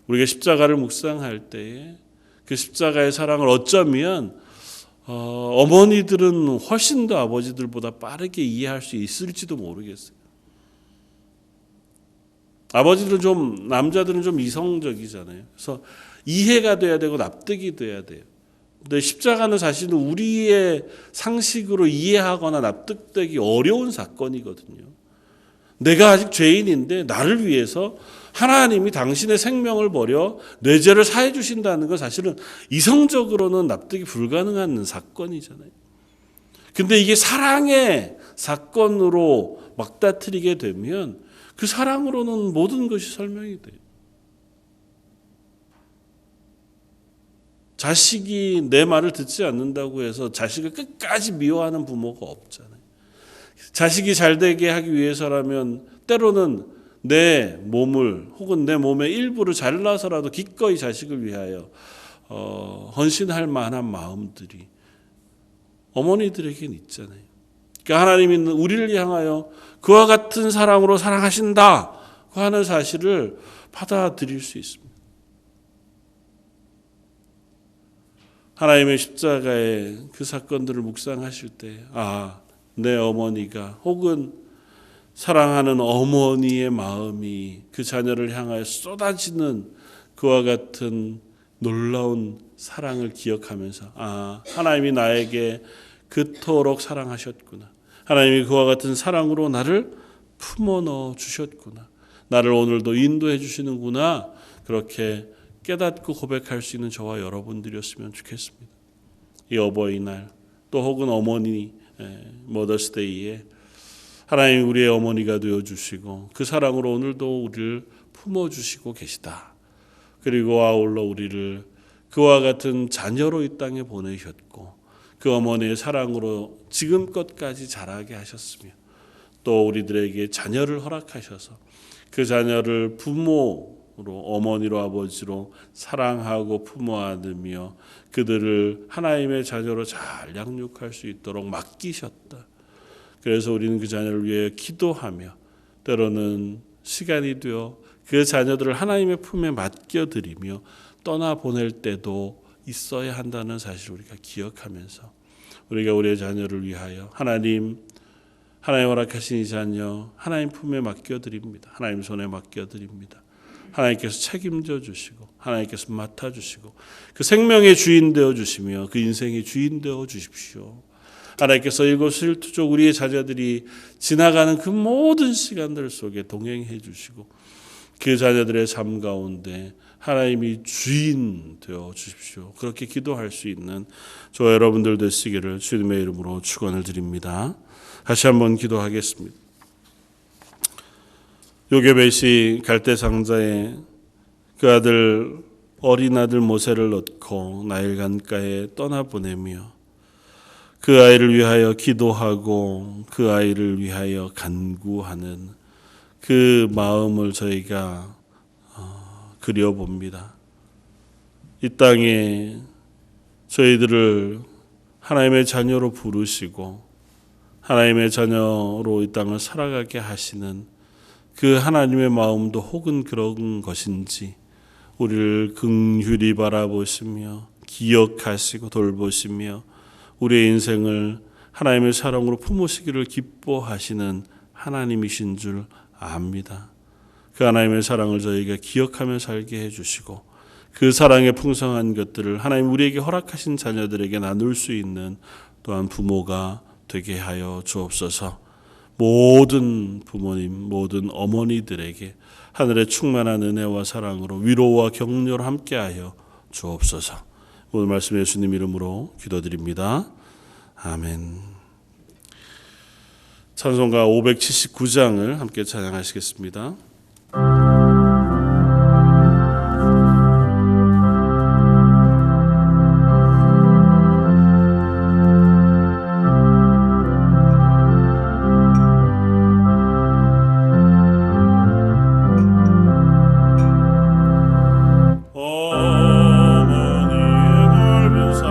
우리가 십자가를 묵상할 때에 그 십자가의 사랑을 어쩌면 어머니들은 훨씬 더 아버지들보다 빠르게 이해할 수 있을지도 모르겠어요. 아버지들은 남자들은 좀 이성적이잖아요. 그래서 이해가 돼야 되고 납득이 돼야 돼요. 근데 십자가는 사실은 우리의 상식으로 이해하거나 납득되기 어려운 사건이거든요. 내가 아직 죄인인데 나를 위해서 하나님이 당신의 생명을 버려 내 죄를 사해 주신다는 건 사실은 이성적으로는 납득이 불가능한 사건이잖아요. 근데 이게 사랑의 사건으로 막다트리게 되면 그 사랑으로는 모든 것이 설명이 돼요. 자식이 내 말을 듣지 않는다고 해서 자식을 끝까지 미워하는 부모가 없잖아요. 자식이 잘 되게 하기 위해서라면 때로는 내 몸을 혹은 내 몸의 일부를 잘라서라도 기꺼이 자식을 위하여 헌신할 만한 마음들이 어머니들에게는 있잖아요. 그러니까 하나님이 우리를 향하여 그와 같은 사랑으로 사랑하신다 하는 사실을 받아들일 수 있습니다. 하나님의 십자가의 그 사건들을 묵상하실 때 내 어머니가 혹은 사랑하는 어머니의 마음이 그 자녀를 향하여 쏟아지는 그와 같은 놀라운 사랑을 기억하면서 하나님이 나에게 그토록 사랑하셨구나. 하나님이 그와 같은 사랑으로 나를 품어 넣어 주셨구나. 나를 오늘도 인도해 주시는구나. 그렇게 깨닫고 고백할 수 있는 저와 여러분들이었으면 좋겠습니다. 이 어버이날 또 혹은 어머니 머더스데이에 하나님 우리의 어머니가 되어주시고 그 사랑으로 오늘도 우리를 품어주시고 계시다. 그리고 아울러 우리를 그와 같은 자녀로 이 땅에 보내셨고 그 어머니의 사랑으로 지금껏까지 자라게 하셨으며 또 우리들에게 자녀를 허락하셔서 그 자녀를 부모로 어머니로 아버지로 사랑하고 품어 안으며 그들을 하나님의 자녀로 잘 양육할 수 있도록 맡기셨다. 그래서 우리는 그 자녀를 위해 기도하며 때로는 시간이 되어 그 자녀들을 하나님의 품에 맡겨드리며 떠나보낼 때도 있어야 한다는 사실을 우리가 기억하면서 우리가 우리의 자녀를 위하여 하나님 허락하신 이 자녀 하나님 품에 맡겨드립니다. 하나님 손에 맡겨드립니다. 하나님께서 책임져 주시고 하나님께서 맡아주시고 그 생명의 주인 되어 주시며 그 인생의 주인 되어 주십시오. 하나님께서 일거수일투족 우리의 자녀들이 지나가는 그 모든 시간들 속에 동행해 주시고 그 자녀들의 삶 가운데 하나님이 주인 되어 주십시오. 그렇게 기도할 수 있는 저와 여러분들 되시기를 주님의 이름으로 축원을 드립니다. 다시 한번 기도하겠습니다. 요게벳이 갈대상자에 그 어린 아들 모세를 넣고 나일강가에 떠나보내며 그 아이를 위하여 기도하고 그 아이를 위하여 간구하는 그 마음을 저희가 그려봅니다. 이 땅에 저희들을 하나님의 자녀로 부르시고 하나님의 자녀로 이 땅을 살아가게 하시는 그 하나님의 마음도 혹은 그런 것인지 우리를 긍휼히 바라보시며 기억하시고 돌보시며 우리의 인생을 하나님의 사랑으로 품으시기를 기뻐하시는 하나님이신 줄 압니다. 그 하나님의 사랑을 저희가 기억하며 살게 해주시고 그 사랑의 풍성한 것들을 하나님 우리에게 허락하신 자녀들에게 나눌 수 있는 또한 부모가 되게 하여 주옵소서. 모든 부모님, 모든 어머니들에게 하늘의 충만한 은혜와 사랑으로 위로와 격려를 함께하여 주옵소서. 오늘 말씀 예수님 이름으로 기도드립니다. 아멘. 찬송가 579장을 함께 찬양하시겠습니다. 어머니의 넓은 사랑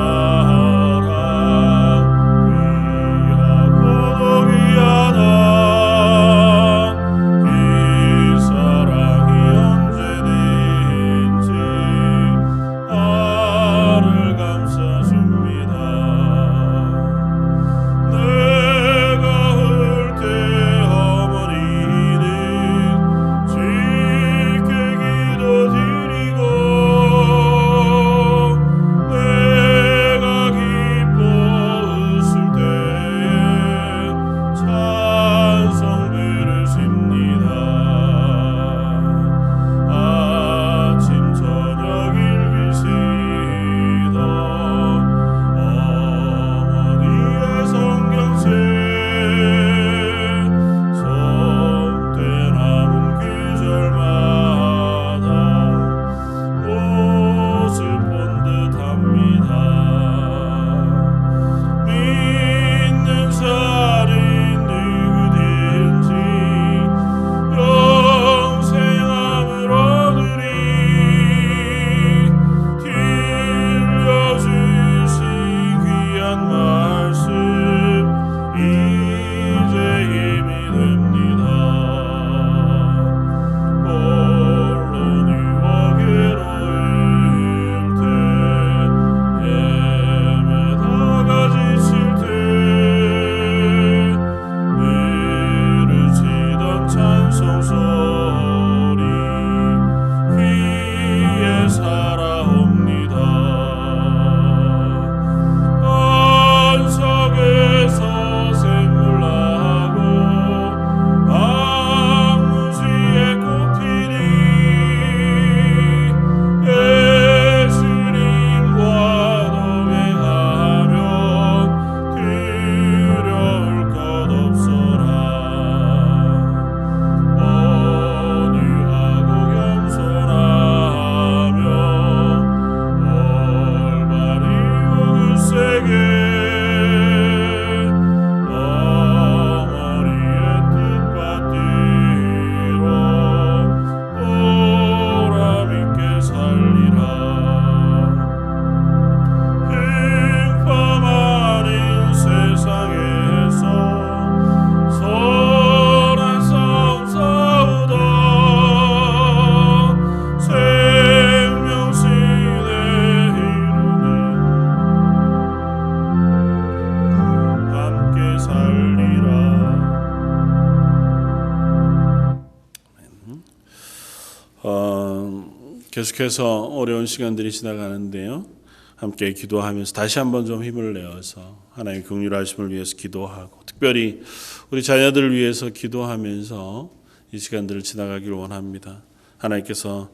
계속해서 어려운 시간들이 지나가는데요. 함께 기도하면서 다시 한번 좀 힘을 내어서 하나님의 긍휼하심을 위해서 기도하고 특별히 우리 자녀들을 위해서 기도하면서 이 시간들을 지나가기를 원합니다. 하나님께서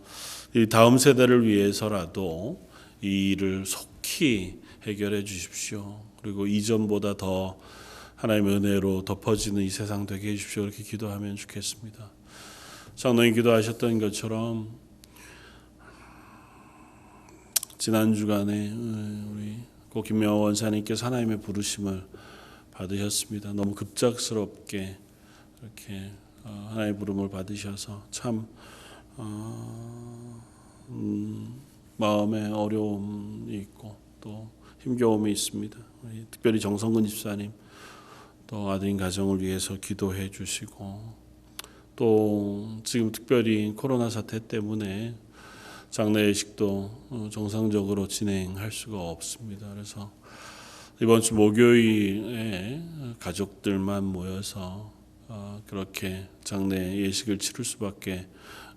이 다음 세대를 위해서라도 이 일을 속히 해결해 주십시오. 그리고 이전보다 더 하나님의 은혜로 덮어지는 이 세상 되게 해주십시오. 이렇게 기도하면 좋겠습니다. 장로님 기도하셨던 것처럼 지난 주간에 우리 고 김명호 원사님께서 하나님의 부르심을 받으셨습니다. 너무 급작스럽게 이렇게 하나님의 부름을 받으셔서 참 마음에 어려움이 있고 또 힘겨움이 있습니다. 특별히 정성근 집사님 또 아드님 가정을 위해서 기도해 주시고 또 지금 특별히 코로나 사태 때문에 장례 예식도 정상적으로 진행할 수가 없습니다. 그래서 이번 주 목요일에 가족들만 모여서 그렇게 장례 예식을 치를 수밖에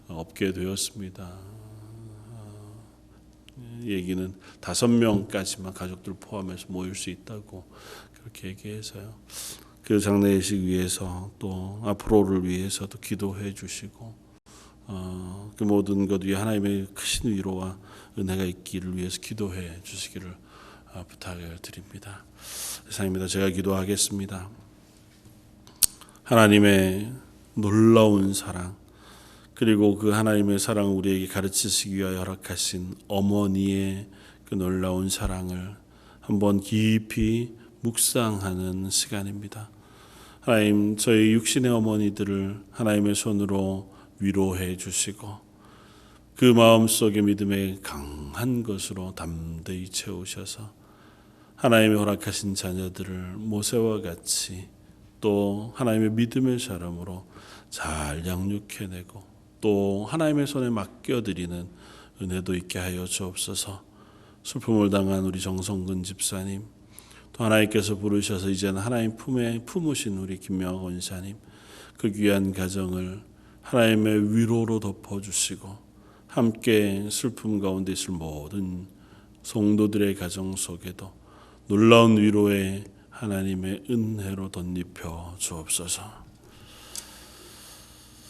없게 되었습니다. 얘기는 5명까지만 가족들 포함해서 모일 수 있다고 그렇게 얘기해서요. 그 장례 예식 위해서 또 앞으로를 위해서도 기도해 주시고 그 모든 것 위에 하나님의 크신 위로와 은혜가 있기를 위해서 기도해 주시기를 부탁을 드립니다. 이상입니다. 제가 기도하겠습니다. 하나님의 놀라운 사랑 그리고 그 하나님의 사랑을 우리에게 가르치시기 위하여 허락하신 어머니의 그 놀라운 사랑을 한번 깊이 묵상하는 시간입니다. 하나님, 저희 육신의 어머니들을 하나님의 손으로 위로해 주시고 그 마음속의 믿음의 강한 것으로 담대히 채우셔서 하나님의 허락하신 자녀들을 모세와 같이 또 하나님의 믿음의 사람으로 잘 양육해내고 또 하나님의 손에 맡겨드리는 은혜도 있게 하여 주옵소서. 슬픔을 당한 우리 정성근 집사님 또 하나님께서 부르셔서 이제는 하나님 품에 품으신 우리 김명호 원사님 그 귀한 가정을 하나님의 위로로 덮어주시고 함께 슬픔 가운데 있을 모든 성도들의 가정 속에도 놀라운 위로의 하나님의 은혜로 덧입혀 주옵소서.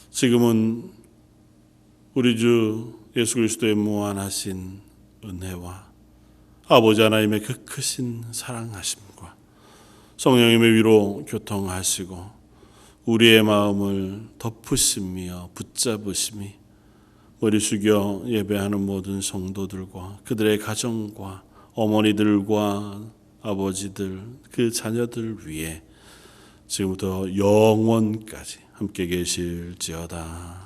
지금은 우리 주 예수 그리스도의 무한하신 은혜와 아버지 하나님의 그 크신 사랑하심과 성령님의 위로 교통하시고 우리의 마음을 덮으시며 붙잡으심이 머리 숙여 예배하는 모든 성도들과 그들의 가정과 어머니들과 아버지들 그 자녀들 위해 지금부터 영원까지 함께 계실지어다.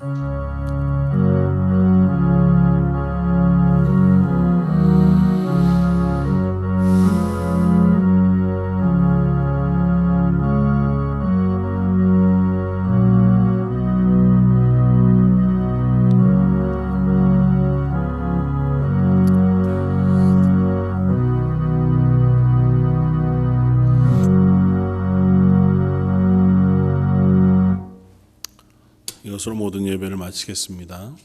이것으로 모든 예배를 마치겠습니다.